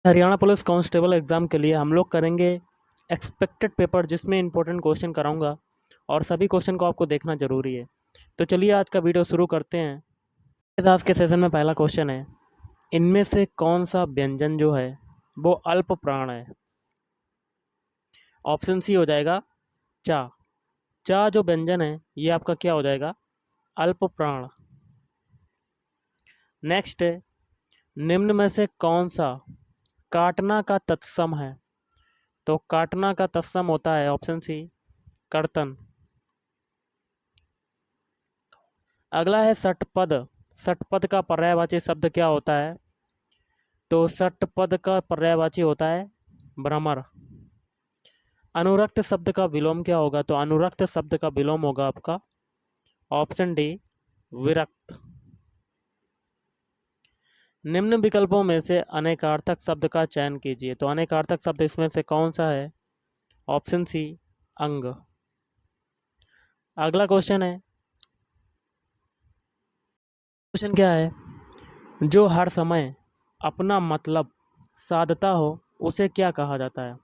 Haryana police constable exam के लिए हम लोग करेंगे एक्सपेक्टेड पेपर, जिसमें इंपॉर्टेंट क्वेश्चन कराऊंगा और सभी क्वेश्चन को आपको देखना ज़रूरी है। तो चलिए आज का वीडियो शुरू करते हैं। इस आज के सेशन में पहला क्वेश्चन है, इनमें से कौन सा व्यंजन जो है वो अल्प प्राण है? ऑप्शन सी हो जाएगा चा। चा जो व्यंजन है ये आपका क्या हो जाएगा? अल्प प्राण। नेक्स्ट है, निम्न में से कौन सा काटना का तत्सम है? तो काटना का तत्सम होता है ऑप्शन सी कर्तन। अगला है षटपद। षटपद का पर्यायवाची शब्द क्या होता है? तो षटपद का पर्यायवाची होता है भ्रमर। अनुरक्त शब्द का विलोम क्या होगा? तो अनुरक्त शब्द का विलोम होगा आपका ऑप्शन डी विरक्त। निम्न विकल्पों में से अनेकार्थक शब्द का चयन कीजिए। तो अनेकार्थक शब्द इसमें से कौन सा है? ऑप्शन सी अंग। अगला क्वेश्चन है, क्वेश्चन क्या है, जो हर समय अपना मतलब साधता हो उसे क्या कहा जाता है?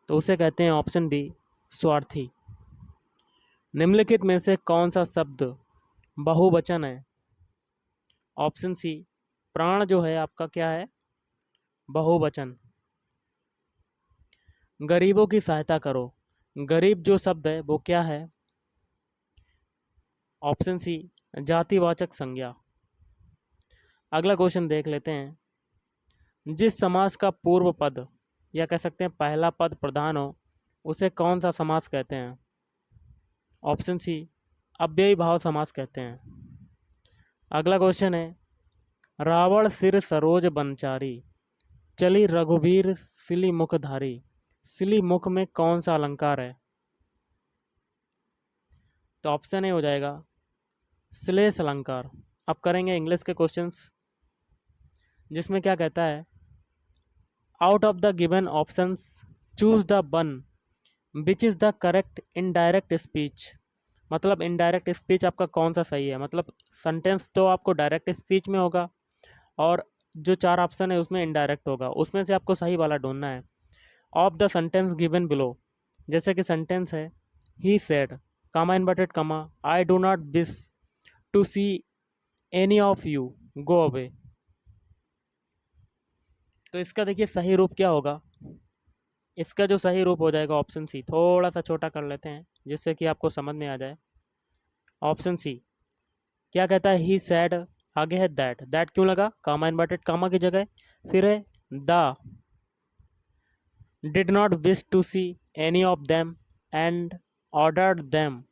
तो उसे कहते हैं ऑप्शन बी स्वार्थी। निम्नलिखित में से कौन सा शब्द बहुवचन है? ऑप्शन सी प्राण जो है आपका क्या है? बहुवचन। गरीबों की सहायता करो। गरीब जो शब्द है वो क्या है? ऑप्शन सी जातिवाचक संज्ञा। अगला क्वेश्चन देख लेते हैं, जिस समास का पूर्व पद या कह सकते हैं पहला पद प्रधान हो उसे कौन सा समास कहते हैं? ऑप्शन सी अव्ययी भाव समास कहते हैं। अगला क्वेश्चन है, रावण सिर सरोज बनचारी, चली रघुबीर सिली मुखधारी। सिली मुख में कौन सा अलंकार है? तो ऑप्शन ए हो जाएगा श्लेष अलंकार। अब करेंगे इंग्लिश के क्वेश्चंस, जिसमें क्या कहता है, out of the given options choose the one which is the correct indirect speech. मतलब इनडायरेक्ट स्पीच आपका कौन सा सही है? मतलब सेंटेंस तो आपको डायरेक्ट स्पीच में होगा और जो चार ऑप्शन है उसमें इनडायरेक्ट होगा, उसमें से आपको सही वाला ढूंढना है। Of the sentence given below, जैसे कि सेंटेंस है he said comma inverted comma I do not wish to see any of you go away. तो इसका देखिए सही रूप क्या होगा? इसका जो सही रूप हो जाएगा ऑप्शन सी। थोड़ा सा छोटा कर लेते हैं जिससे कि आपको समझ में आ जाए। ऑप्शन सी क्या कहता है? ही सैड, आगे है दैट। दैट क्यों लगा? कामा इन्वर्टेड कामा की जगह। फिर है the did not wish to see any of them and ordered them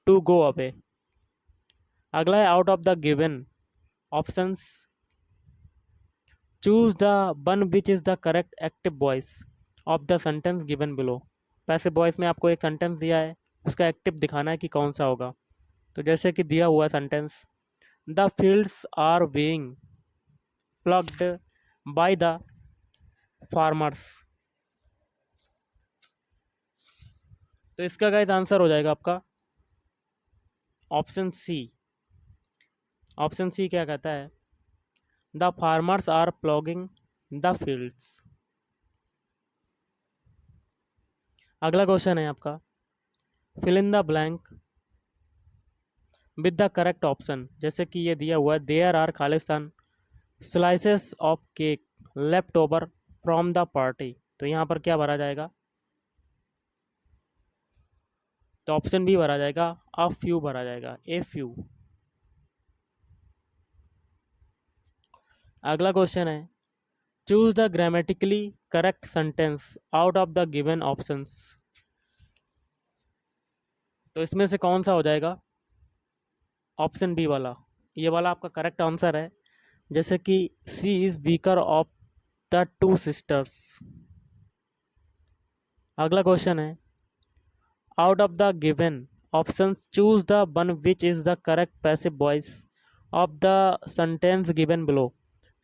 to go away. अगला है out of the given options choose the one which is the correct active voice of the sentence given below. Passive voice में आपको एक sentence दिया है, उसका active दिखाना है कि कौन सा होगा। तो जैसे कि दिया हुआ sentence, the fields are being ploughed by the farmers. तो इसका गाइस आंसर हो जाएगा आपका ऑप्शन सी। ऑप्शन सी क्या कहता है? The farmers are ploughing the fields. अगला क्वेश्चन है आपका, fill in the blank with the correct option. जैसे कि ये दिया हुआ है, देयर आर खालिस्तान slices of cake left over from the party. तो यहाँ पर क्या भरा जाएगा? तो ऑप्शन बी भरा जाएगा, अ फ्यू भरा जाएगा, ए फ्यू। अगला क्वेश्चन है, choose the grammatically correct sentence out of the given options. तो इसमें से कौन सा हो जाएगा? ऑप्शन बी वाला, ये वाला आपका करेक्ट आंसर है। जैसे कि she is weaker of the two sisters. अगला क्वेश्चन है, out of the given options choose the one which is the correct passive voice of the sentence given below.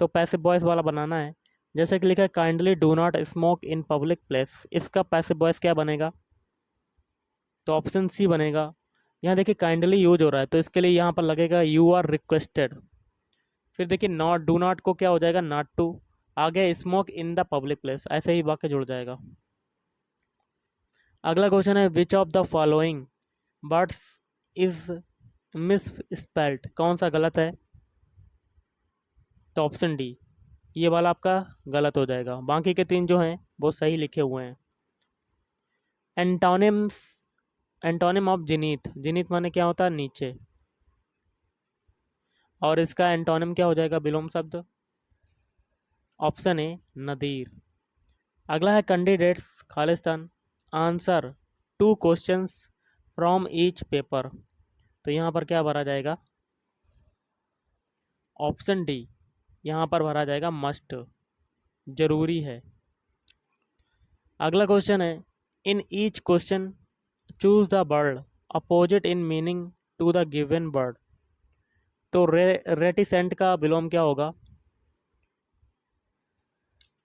तो पैसिव वॉइस वाला बनाना है। जैसे कि लिखा है kindly do not smoke in public place, इसका पैसिव वॉइस क्या बनेगा? तो ऑप्शन सी बनेगा। यहाँ देखिए काइंडली यूज हो रहा है तो इसके लिए यहाँ पर लगेगा यू आर रिक्वेस्टेड। फिर देखिए नॉट, डू नॉट को क्या हो जाएगा? Not to. आगे smoke in the public place, ऐसे ही वाक्य जुड़ जाएगा। अगला क्वेश्चन है which of the following words is misspelt, कौन सा गलत है? तो ऑप्शन डी, ये वाला आपका गलत हो जाएगा, बाकी के 3 जो हैं वो सही लिखे हुए हैं। एंटोनिम्स, एंटोनिम ऑफ जिनीथ, जिनीथ माने क्या होता है? नीचे, और इसका एंटोनिम क्या हो जाएगा? विलोम शब्द। ऑप्शन ए नदीर। अगला है candidates Khalistan answer 2 questions from each paper, तो यहाँ पर क्या भरा जाएगा? ऑप्शन डी, यहाँ पर भरा जाएगा मस्ट, जरूरी है। अगला क्वेश्चन है in each question choose the word opposite in meaning to the given word, तो रेटिसेंट का विलोम क्या होगा?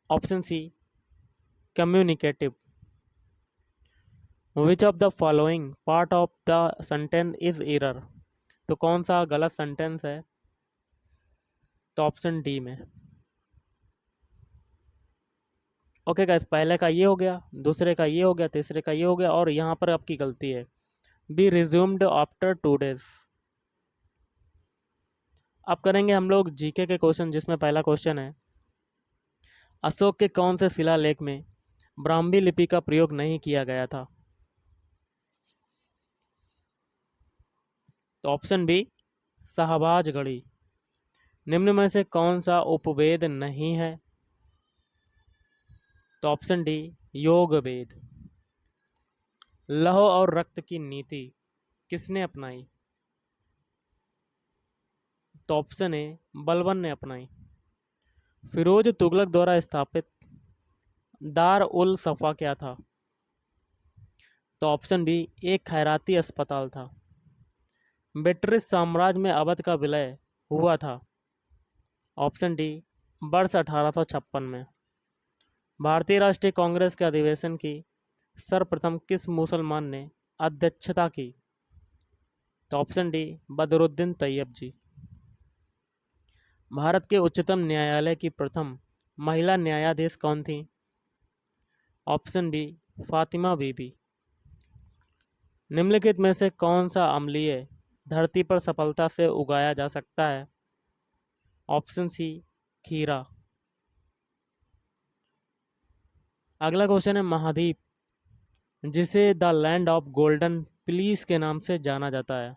Option C communicative. Which of the following part of the sentence is error, तो कौन सा गलत सेंटेंस है? तो ऑप्शन डी में। ओके गाइस, पहले का ये हो गया, दूसरे का ये हो गया, तीसरे का ये हो गया, और यहाँ पर आपकी गलती है बी रिज्यूम्ड आफ्टर 2 days। अब करेंगे हम लोग जीके के क्वेश्चन, जिसमें पहला क्वेश्चन है अशोक के कौन से शिलालेख में ब्राह्मी लिपि का प्रयोग नहीं किया गया था? तो ऑप्शन बी शाहबाज गढ़ी। निम्न में से कौन सा उपवेद नहीं है? तो ऑप्शन डी योग वेद। लौह और रक्त की नीति किसने अपनाई? तो ऑप्शन ए बलबन ने अपनाई। फिरोज तुगलक द्वारा स्थापित दार उल सफ़ा क्या था? तो ऑप्शन बी एक खैराती अस्पताल था। ब्रिटिश साम्राज्य में अवध का विलय हुआ था। ऑप्शन डी वर्ष 1856 में। भारतीय राष्ट्रीय कांग्रेस के अधिवेशन की सर्वप्रथम किस मुसलमान ने अध्यक्षता की? तो ऑप्शन डी बदरुद्दीन तैयब जी। भारत के उच्चतम न्यायालय की प्रथम महिला न्यायाधीश कौन थी? ऑप्शन बी फातिमा बीबी। निम्नलिखित में से कौन सा अम्लीय धरती पर सफलता से उगाया जा सकता है? ऑप्शन सी खीरा। अगला क्वेश्चन है महाद्वीप जिसे the land of golden please के नाम से जाना जाता है?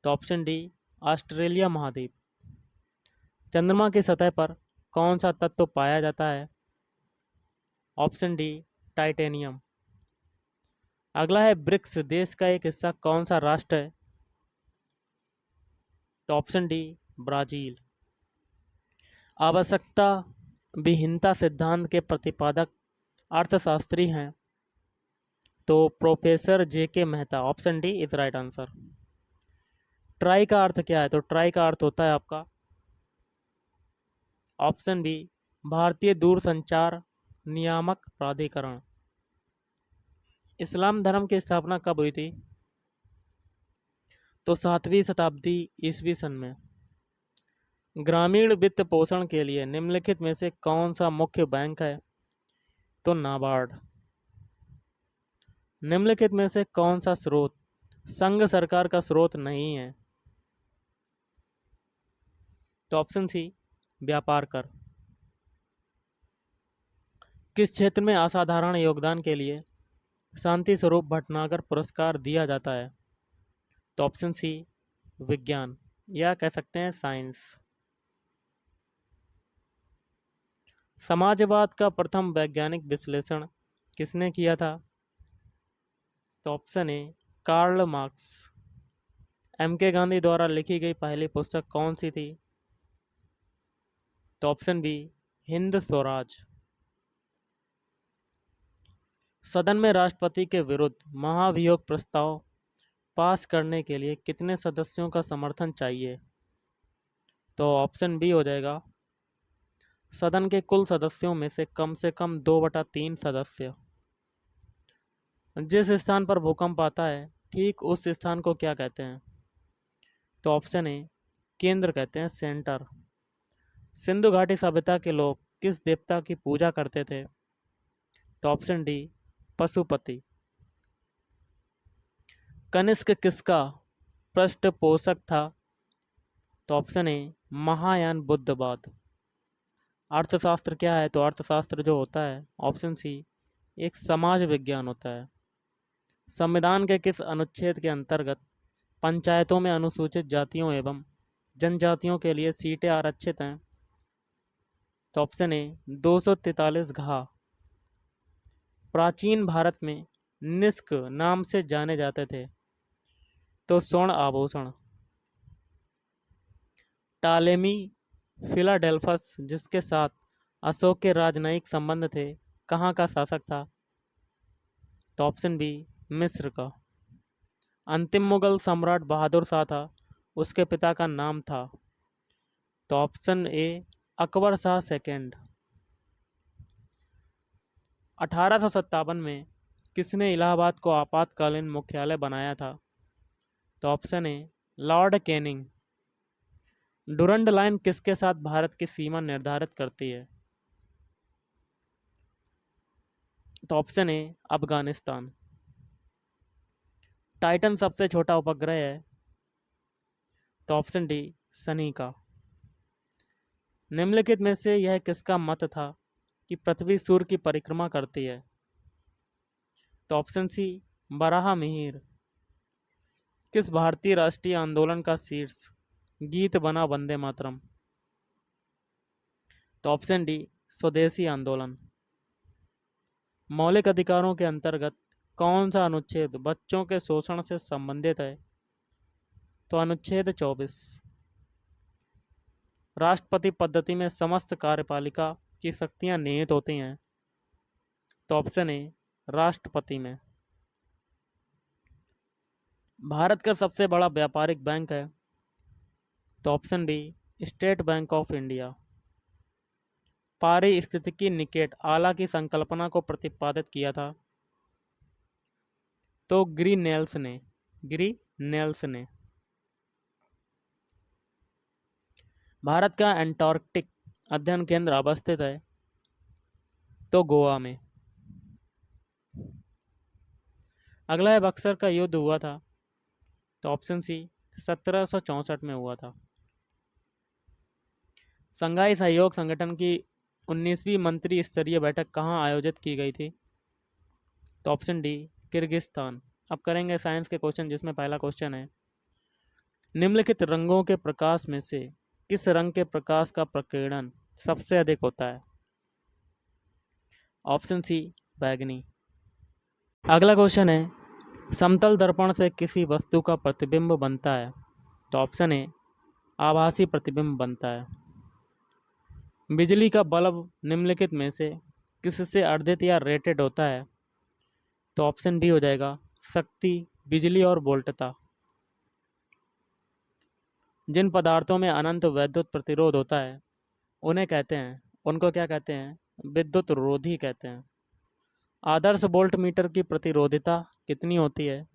तो ऑप्शन डी ऑस्ट्रेलिया महाद्वीप। चंद्रमा की सतह पर कौन सा तत्व पाया जाता है? Option D titanium. अगला है ब्रिक्स देश का एक हिस्सा कौन सा राष्ट्र है? तो ऑप्शन डी ब्राजील। आवश्यकता विहीनता सिद्धांत के प्रतिपादक अर्थशास्त्री हैं? तो professor JK. Mehta. Option D is right answer. Try का अर्थ क्या है? तो ट्राई का अर्थ होता है आपका ऑप्शन बी भारतीय दूरसंचार नियामक प्राधिकरण। इस्लाम धर्म की स्थापना कब हुई थी? तो 7वीं शताब्दी ईस्वी सन में। ग्रामीण वित्त पोषण के लिए निम्नलिखित में से कौन सा मुख्य बैंक है? तो नाबार्ड। निम्नलिखित में से कौन सा स्रोत संघ सरकार का स्रोत नहीं है? तो ऑप्शन सी व्यापार कर। किस क्षेत्र में असाधारण योगदान के लिए शांति स्वरूप भटनागर पुरस्कार दिया जाता है? तो ऑप्शन सी विज्ञान, या कह सकते हैं साइंस। समाजवाद का प्रथम वैज्ञानिक विश्लेषण किसने किया था? तो option A Karl Marx. M K Gandhi द्वारा लिखी गई पहली पुस्तक कौन सी थी? तो ऑप्शन बी हिंद स्वराज। सदन में राष्ट्रपति के विरुद्ध महाभियोग प्रस्ताव पास करने के लिए कितने सदस्यों का समर्थन चाहिए? तो ऑप्शन बी हो जाएगा सदन के कुल सदस्यों में से कम 2/3 सदस्य। जिस स्थान पर भूकंप आता है ठीक उस स्थान को क्या कहते हैं? तो ऑप्शन ए केंद्र कहते हैं, सेंटर। सिंधु घाटी सभ्यता के लोग किस देवता की पूजा करते थे? तो ऑप्शन डी पशुपति। कनिष्क किसका पृष्ठपोषक था? तो ऑप्शन ए महायान बुद्धवाद। अर्थशास्त्र क्या है? तो अर्थशास्त्र जो होता है ऑप्शन सी एक समाज विज्ञान होता है। संविधान के किस अनुच्छेद के अंतर्गत पंचायतों में अनुसूचित जातियों एवं जनजातियों के लिए सीटें आरक्षित हैं? तो ऑप्शन ए 243 घा। प्राचीन भारत में निष्क नाम से जाने जाते थे? तो स्वर्ण आभूषण। टालेमी फिलाडेल्फस जिसके साथ अशोक के राजनयिक संबंध थे, कहाँ का शासक था? तो ऑप्शन बी मिस्र का। अंतिम मुगल सम्राट बहादुर शाह था, उसके पिता का नाम था? तो ऑप्शन ए अकबर शाह सेकंड। 1857 में किसने इलाहाबाद को आपातकालीन मुख्यालय बनाया था? तो ऑप्शन ए लॉर्ड कैनिंग। डुरंड लाइन किसके साथ भारत की सीमा निर्धारित करती है? तो ऑप्शन ए अफगानिस्तान। टाइटन सबसे छोटा उपग्रह है? तो ऑप्शन डी शनि का। निम्नलिखित में से यह किसका मत था कि पृथ्वी सूर्य की परिक्रमा करती है? तो ऑप्शन सी बराह मिहिर। किस भारतीय राष्ट्रीय आंदोलन का शीर्ष गीत बना वंदे मातरम? तो ऑप्शन डी स्वदेशी आंदोलन। मौलिक अधिकारों के अंतर्गत कौन सा अनुच्छेद बच्चों के शोषण से संबंधित है? तो अनुच्छेद 24। राष्ट्रपति पद्धति में समस्त कार्यपालिका की शक्तियां निहित होती हैं? तो ऑप्शन ए राष्ट्रपति में। भारत का सबसे बड़ा व्यापारिक बैंक है? तो option B State Bank of India. पारिस्थितिकी निकेट आला की संकल्पना को प्रतिपादित किया था? तो ग्रीनेल्स ने। भारत का एंटार्कटिक अध्ययन केंद्र अवस्थित है? तो गोवा में। अगला है बक्सर का युद्ध हुआ था? तो ऑप्शन सी 1764 में हुआ था। संघाई सहयोग संगठन की 19वीं मंत्री स्तरीय बैठक कहाँ आयोजित की गई थी? तो ऑप्शन डी किर्गिस्तान। अब करेंगे साइंस के क्वेश्चन, जिसमें पहला क्वेश्चन है निम्नलिखित रंगों के प्रकाश में से किस रंग के प्रकाश का प्रकीर्णन सबसे अधिक होता है? ऑप्शन सी बैगनी। अगला क्वेश्चन है समतल दर्पण से किसी वस्तु का प्रतिबिंब बनता है? तो ऑप्शन ए आभासी प्रतिबिंब बनता है। बिजली का बल्ब निम्नलिखित में से किससे अर्धित या रेटेड होता है? तो ऑप्शन बी हो जाएगा शक्ति, बिजली और वोल्टता। जिन पदार्थों में अनंत वैद्युत प्रतिरोध होता है उनको क्या कहते हैं? विद्युत रोधी कहते हैं। आदर्श वोल्ट मीटर की प्रतिरोधिता कितनी होती है?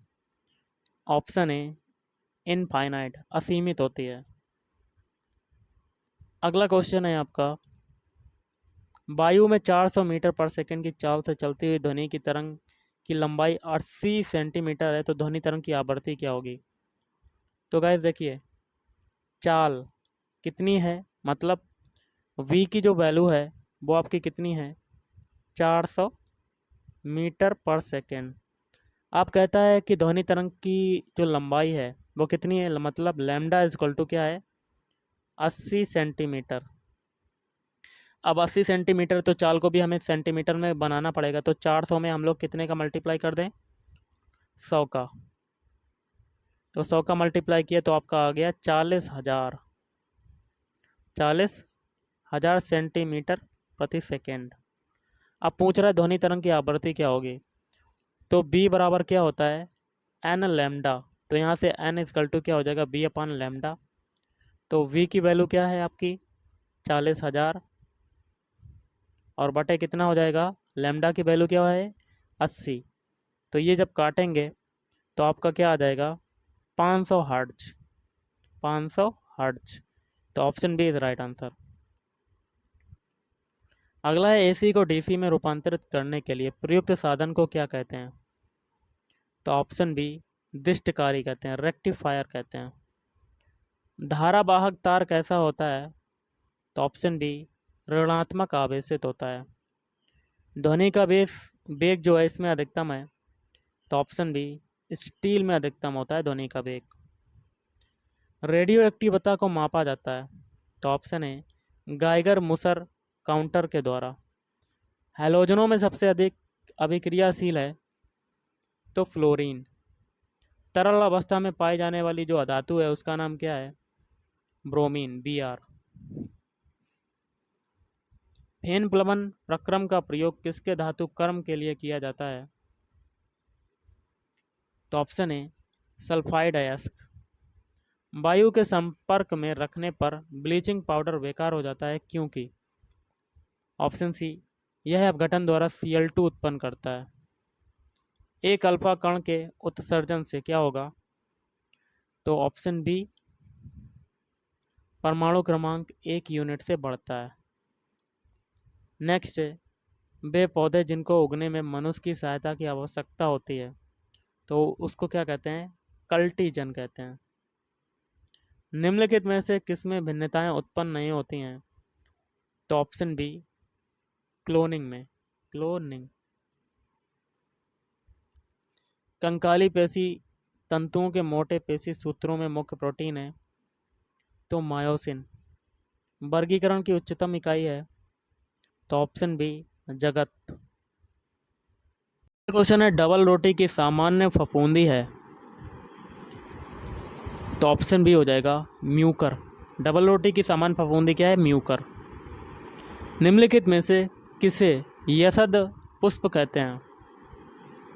ऑप्शन ए इनफाइनाइट, असीमित होती है। अगला क्वेश्चन है आपका वायु में 400 मीटर पर सेकंड की चाल से चलती हुई ध्वनि की तरंग की लंबाई 80 सेंटीमीटर है, तो ध्वनि तरंग की आवृत्ति क्या होगी? तो गाइस देखिए चाल कितनी है, मतलब v की जो वैल्यू है वो आपकी कितनी है? 400 मीटर पर सेकेंड। आप कहता है कि ध्वनि तरंग की जो लंबाई है वो कितनी है, मतलब लैम्डा इज इक्वल टू क्या है? 80 सेंटीमीटर। अब 80 सेंटीमीटर तो चाल को भी हमें सेंटीमीटर में बनाना पड़ेगा, तो 400 में हम लोग कितने का मल्टीप्लाई कर दें? 100 का। तो 100 का मल्टीप्लाई किया तो आपका आ गया 40,000 सेंटीमीटर प्रति सेकेंड। अब पूछ रहा है ध्वनि तरंग की आवृत्ति क्या होगी? तो b बराबर क्या होता है? n lambda. तो यहाँ से n इक्वल टू क्या हो जाएगा? b upon lambda. तो v की वैल्यू क्या है आपकी? 40,000 और बटे कितना हो जाएगा? लैम्डा की वैल्यू क्या है? 80। तो ये जब काटेंगे तो आपका क्या आ जाएगा? 500 हर्ट्ज। 500 हर्ट्ज। तो option B is right answer. अगला है एसी को डीसी में रूपांतरित करने के लिए प्रयुक्त साधन को क्या कहते हैं? तो ऑप्शन बी दिष्टकारी कहते हैं, रेक्टिफायर कहते हैं। धारावाहक तार कैसा होता है? तो ऑप्शन बी ऋणात्मक आवेशित होता है। ध्वनि का वेग जो है इसमें अधिकतम है, तो ऑप्शन बी स्टील में अधिकतम होता है ध्वनि का वेग। रेडियो एक्टिवता को मापा जाता है, तो ऑप्शन ए गाइगर मुसर काउंटर के द्वारा। हैलोजनों में सबसे अधिक अभिक्रियाशील है, तो फ्लोरीन। तरल अवस्था में पाई जाने वाली जो अधातु है उसका नाम क्या है? Bromine, Br। फेन प्लवन प्रक्रम का प्रयोग किसके धातु कर्म के लिए किया जाता है? तो ऑप्शन ए सल्फाइड अयस्क। वायु के संपर्क में रखने पर ब्लीचिंग पाउडर बेकार हो जाता है, क्योंकि? ऑप्शन सी यह अपघटन द्वारा Cl2 उत्पन्न करता है। एक अल्फा कण के उत्सर्जन से क्या होगा? तो ऑप्शन बी परमाणु क्रमांक 1 यूनिट से बढ़ता है। नेक्स्ट है वे पौधे जिनको उगने में मनुष्य की सहायता की आवश्यकता होती है, तो उसको क्या कहते हैं? कल्टीजन कहते हैं। निम्नलिखित में से किसमें भिन्नताएं उत्पन्न नहीं होती हैं? तो ऑप्शन बी क्लोनिंग में, क्लोनिंग। कंकाली पेशी तंतुओं के मोटे पेशी सूत्रों में मुख्य प्रोटीन है, तो मायोसिन। वर्गीकरण की उच्चतम इकाई है, तो ऑप्शन बी जगत। क्वेश्चन है डबल रोटी की सामान्य फफूंदी है, तो ऑप्शन बी हो जाएगा म्यूकर। डबल रोटी की सामान्य फफूंदी क्या है? म्यूकर। निम्नलिखित में से किसे यशद पुष्प कहते हैं?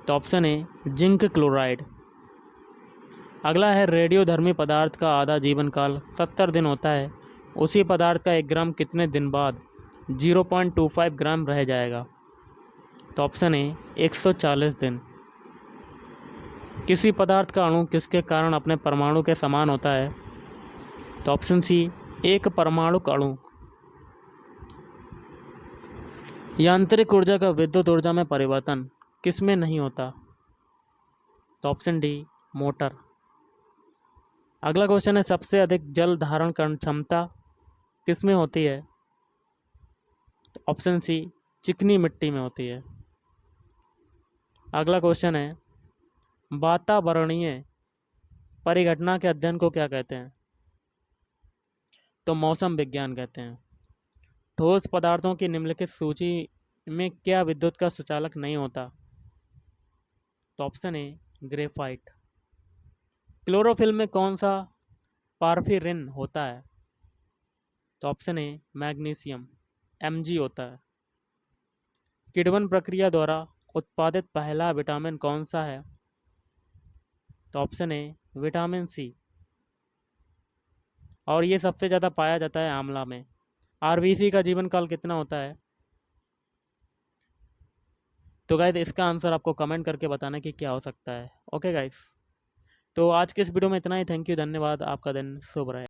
तो ऑप्शन ए जिंक क्लोराइड। अगला है रेडियोधर्मी पदार्थ का आधा जीवन काल 70 दिन होता है, उसी पदार्थ का 1 ग्राम कितने दिन बाद 0.25 ग्राम रह जाएगा? तो ऑप्शन ए 140 दिन। किसी पदार्थ का अणु किसके कारण अपने परमाणु के समान होता है? तो ऑप्शन सी एक परमाणुक अणु। यांत्रिक ऊर्जा का विद्युत ऊर्जा में परिवर्तन किसमें नहीं होता? तो ऑप्शन डी मोटर। अगला क्वेश्चन है सबसे अधिक जल धारण करने क्षमता किसमें होती है? तो ऑप्शन सी चिकनी मिट्टी में होती है। अगला क्वेश्चन है वातावरणीय परिघटना के अध्ययन को क्या कहते हैं? तो मौसम विज्ञान कहते हैं। ठोस पदार्थों की निम्नलिखित सूची में क्या विद्युत का सुचालक नहीं होता? तो ऑप्शन ए ग्रेफाइट। क्लोरोफिल में कौन सा पार्फिरिन होता है? तो ऑप्शन ए मैग्नीशियम, Mg होता है। किण्वन प्रक्रिया द्वारा उत्पादित पहला विटामिन कौन सा है? तो ऑप्शन ए विटामिन सी। और ये सबसे ज़्यादा पाया जाता है आंवला में। आरबीसी का जीवन काल कितना होता है? तो गाइस इसका आंसर आपको कमेंट करके बताना कि क्या हो सकता है। ओके गाइस, तो आज के इस वीडियो में इतना ही। थैंक यू, धन्यवाद। आपका दिन शुभ रहे।